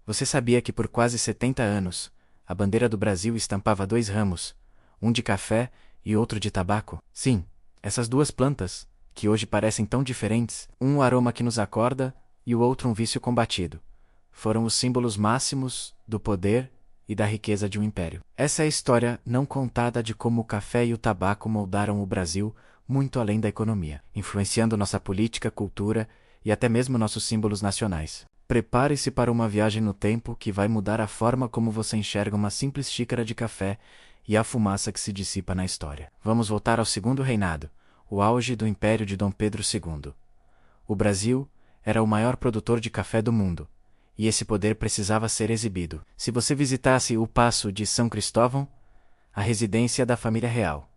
Você sabia que por quase 70 anos, a bandeira do Brasil estampava dois ramos, um de café e outro de tabaco? Sim, essas duas plantas, que hoje parecem tão diferentes, um aroma que nos acorda e o outro um vício combatido, foram os símbolos máximos do poder e da riqueza de um império. Essa é a história não contada de como o café e o tabaco moldaram o Brasil muito além da economia, influenciando nossa política, cultura e até mesmo nossos símbolos nacionais. Prepare-se para uma viagem no tempo que vai mudar a forma como você enxerga uma simples xícara de café e a fumaça que se dissipa na história. Vamos voltar ao segundo reinado, o auge do Império de Dom Pedro II. O Brasil era o maior produtor de café do mundo, e esse poder precisava ser exibido. Se você visitasse o Paço de São Cristóvão, a residência da família real,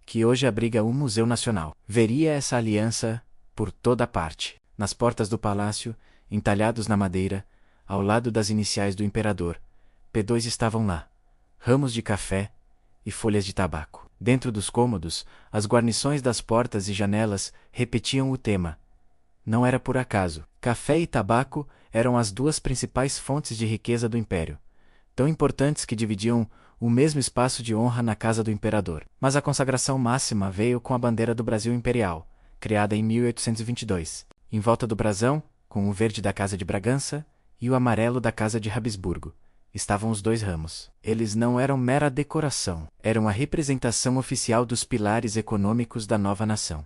que hoje abriga um museu nacional, veria essa aliança por toda parte. Nas portas do palácio, entalhados na madeira, ao lado das iniciais do imperador, P2 estavam lá, ramos de café e folhas de tabaco. Dentro dos cômodos, as guarnições das portas e janelas repetiam o tema. Não era por acaso. Café e tabaco eram as duas principais fontes de riqueza do império, tão importantes que dividiam o mesmo espaço de honra na casa do imperador. Mas a consagração máxima veio com a bandeira do Brasil Imperial, criada em 1822. Em volta do brasão, com o verde da Casa de Bragança e o amarelo da Casa de Habsburgo, estavam os dois ramos. Eles não eram mera decoração, eram a representação oficial dos pilares econômicos da nova nação.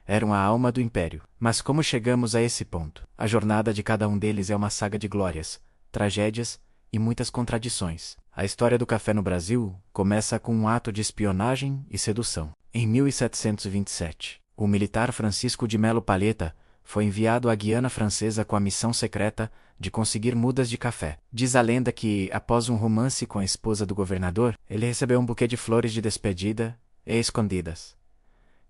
Eram a alma do império. Mas como chegamos a esse ponto? A jornada de cada um deles é uma saga de glórias, tragédias e muitas contradições. A história do café no Brasil começa com um ato de espionagem e sedução. Em 1727, o militar Francisco de Melo Palheta foi enviado à Guiana Francesa com a missão secreta de conseguir mudas de café. Diz a lenda que, após um romance com a esposa do governador, ele recebeu um buquê de flores de despedida e escondidas.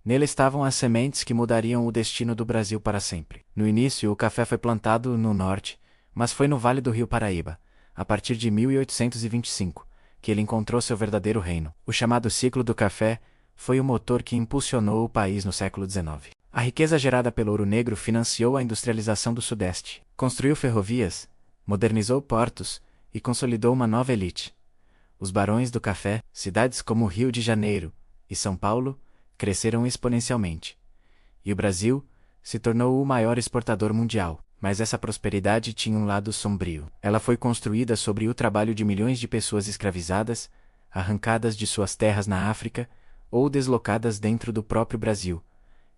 Nele estavam as sementes que mudariam o destino do Brasil para sempre. No início, o café foi plantado no norte, mas foi no Vale do Rio Paraíba, a partir de 1825, que ele encontrou seu verdadeiro reino. O chamado ciclo do café foi o motor que impulsionou o país no século XIX. A riqueza gerada pelo ouro negro financiou a industrialização do Sudeste, construiu ferrovias, modernizou portos e consolidou uma nova elite. Os barões do café, cidades como Rio de Janeiro e São Paulo, cresceram exponencialmente. E o Brasil se tornou o maior exportador mundial. Mas essa prosperidade tinha um lado sombrio. Ela foi construída sobre o trabalho de milhões de pessoas escravizadas, arrancadas de suas terras na África ou deslocadas dentro do próprio Brasil,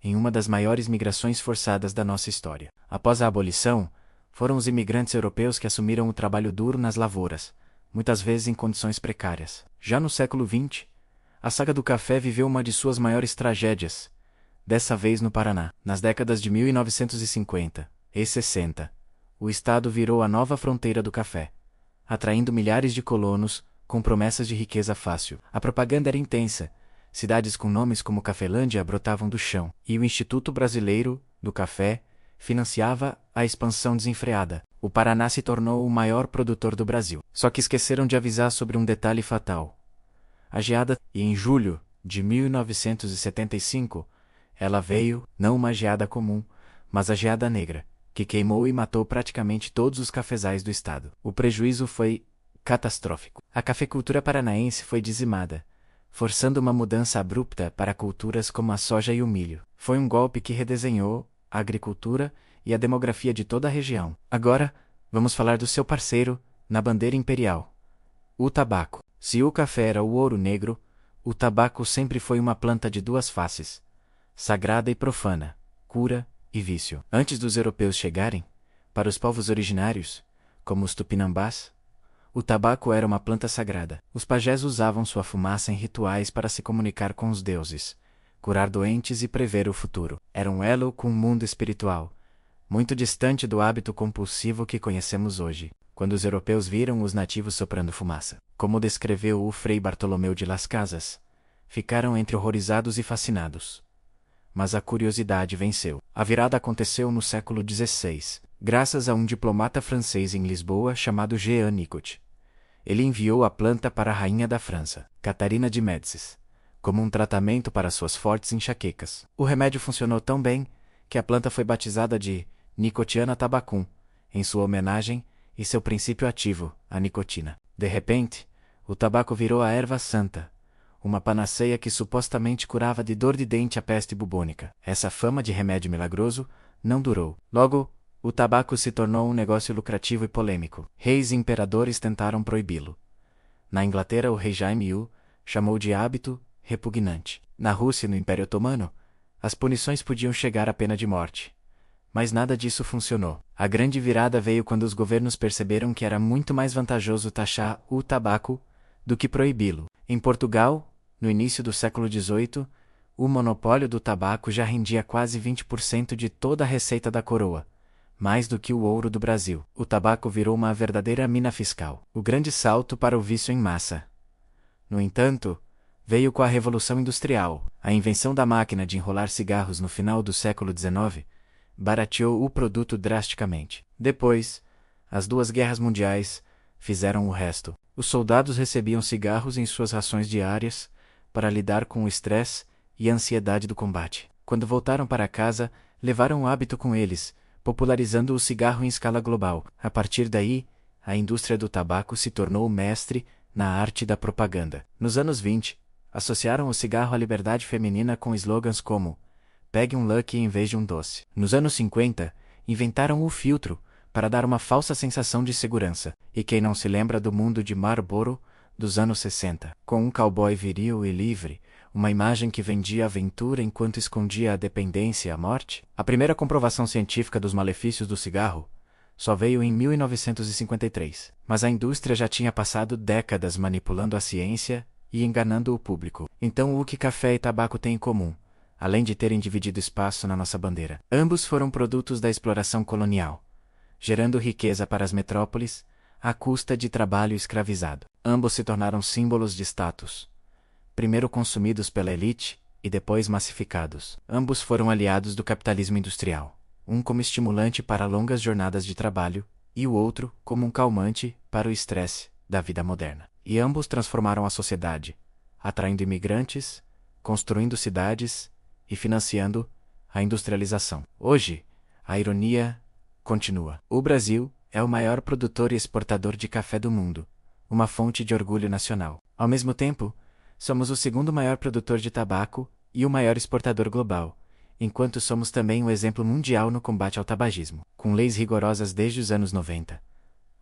em uma das maiores migrações forçadas da nossa história. Após a abolição, foram os imigrantes europeus que assumiram o trabalho duro nas lavouras, muitas vezes em condições precárias. Já no século XX, a saga do café viveu uma de suas maiores tragédias, dessa vez no Paraná. Nas décadas de 1950 e 60, o estado virou a nova fronteira do café, atraindo milhares de colonos com promessas de riqueza fácil. A propaganda era intensa, cidades com nomes como Cafelândia brotavam do chão, e o Instituto Brasileiro do Café financiava a expansão desenfreada. O Paraná se tornou o maior produtor do Brasil. Só que esqueceram de avisar sobre um detalhe fatal. A geada, e em julho de 1975, ela veio, não uma geada comum, mas a geada negra, que queimou e matou praticamente todos os cafezais do estado. O prejuízo foi catastrófico. A cafeicultura paranaense foi dizimada, forçando uma mudança abrupta para culturas como a soja e o milho. Foi um golpe que redesenhou a agricultura e a demografia de toda a região. Agora, vamos falar do seu parceiro na bandeira imperial: o tabaco. Se o café era o ouro negro, o tabaco sempre foi uma planta de duas faces, sagrada e profana, cura e vício. Antes dos europeus chegarem, para os povos originários, como os tupinambás, o tabaco era uma planta sagrada. Os pajés usavam sua fumaça em rituais para se comunicar com os deuses, curar doentes e prever o futuro. Era um elo com o mundo espiritual, muito distante do hábito compulsivo que conhecemos hoje. Quando os europeus viram os nativos soprando fumaça, como descreveu o Frei Bartolomeu de Las Casas, ficaram entre horrorizados e fascinados. Mas a curiosidade venceu. A virada aconteceu no século XVI, graças a um diplomata francês em Lisboa chamado Jean Nicot. Ele enviou a planta para a rainha da França, Catarina de Médicis, como um tratamento para suas fortes enxaquecas. O remédio funcionou tão bem que a planta foi batizada de Nicotiana tabacum, em sua homenagem, e seu princípio ativo, a nicotina. De repente, o tabaco virou a erva santa, uma panaceia que supostamente curava de dor de dente a peste bubônica. Essa fama de remédio milagroso não durou. Logo, o tabaco se tornou um negócio lucrativo e polêmico. Reis e imperadores tentaram proibi-lo. Na Inglaterra, o rei Jaime I chamou de hábito repugnante. Na Rússia e no Império Otomano, as punições podiam chegar à pena de morte. Mas nada disso funcionou. A grande virada veio quando os governos perceberam que era muito mais vantajoso taxar o tabaco do que proibi-lo. Em Portugal, no início do século XVIII, o monopólio do tabaco já rendia quase 20% de toda a receita da coroa, mais do que o ouro do Brasil. O tabaco virou uma verdadeira mina fiscal. O grande salto para o vício em massa, no entanto, veio com a Revolução Industrial. A invenção da máquina de enrolar cigarros no final do século XIX barateou o produto drasticamente. Depois, as duas guerras mundiais fizeram o resto. Os soldados recebiam cigarros em suas rações diárias para lidar com o estresse e a ansiedade do combate. Quando voltaram para casa, levaram o hábito com eles, popularizando o cigarro em escala global. A partir daí, a indústria do tabaco se tornou mestre na arte da propaganda. Nos anos 20, associaram o cigarro à liberdade feminina com slogans como "Pegue um Lucky em vez de um doce". Nos anos 50, inventaram o filtro para dar uma falsa sensação de segurança. E quem não se lembra do mundo de Marlboro dos anos 60, com um cowboy viril e livre, uma imagem que vendia aventura enquanto escondia a dependência e a morte? A primeira comprovação científica dos malefícios do cigarro só veio em 1953. Mas a indústria já tinha passado décadas manipulando a ciência e enganando o público. Então o que café e tabaco têm em comum, além de terem dividido espaço na nossa bandeira? Ambos foram produtos da exploração colonial, gerando riqueza para as metrópoles à custa de trabalho escravizado. Ambos se tornaram símbolos de status, primeiro consumidos pela elite e depois massificados. Ambos foram aliados do capitalismo industrial, um como estimulante para longas jornadas de trabalho e o outro como um calmante para o estresse da vida moderna. E ambos transformaram a sociedade, atraindo imigrantes, construindo cidades e financiando a industrialização. Hoje, a ironia continua. O Brasil é o maior produtor e exportador de café do mundo, uma fonte de orgulho nacional. Ao mesmo tempo, somos o segundo maior produtor de tabaco e o maior exportador global, enquanto somos também o exemplo mundial no combate ao tabagismo. Com leis rigorosas desde os anos 90,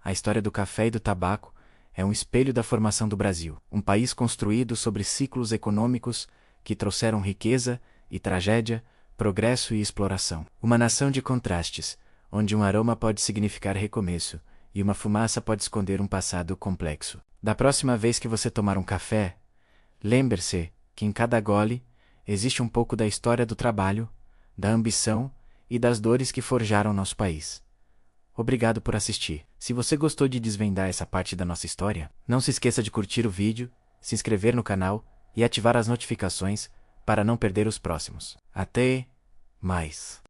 a história do café e do tabaco é um espelho da formação do Brasil, um país construído sobre ciclos econômicos que trouxeram riqueza e tragédia, progresso e exploração. Uma nação de contrastes, onde um aroma pode significar recomeço e uma fumaça pode esconder um passado complexo. Da próxima vez que você tomar um café, lembre-se que em cada gole existe um pouco da história do trabalho, da ambição e das dores que forjaram nosso país. Obrigado por assistir. Se você gostou de desvendar essa parte da nossa história, não se esqueça de curtir o vídeo, se inscrever no canal e ativar as notificações para não perder os próximos. Até mais!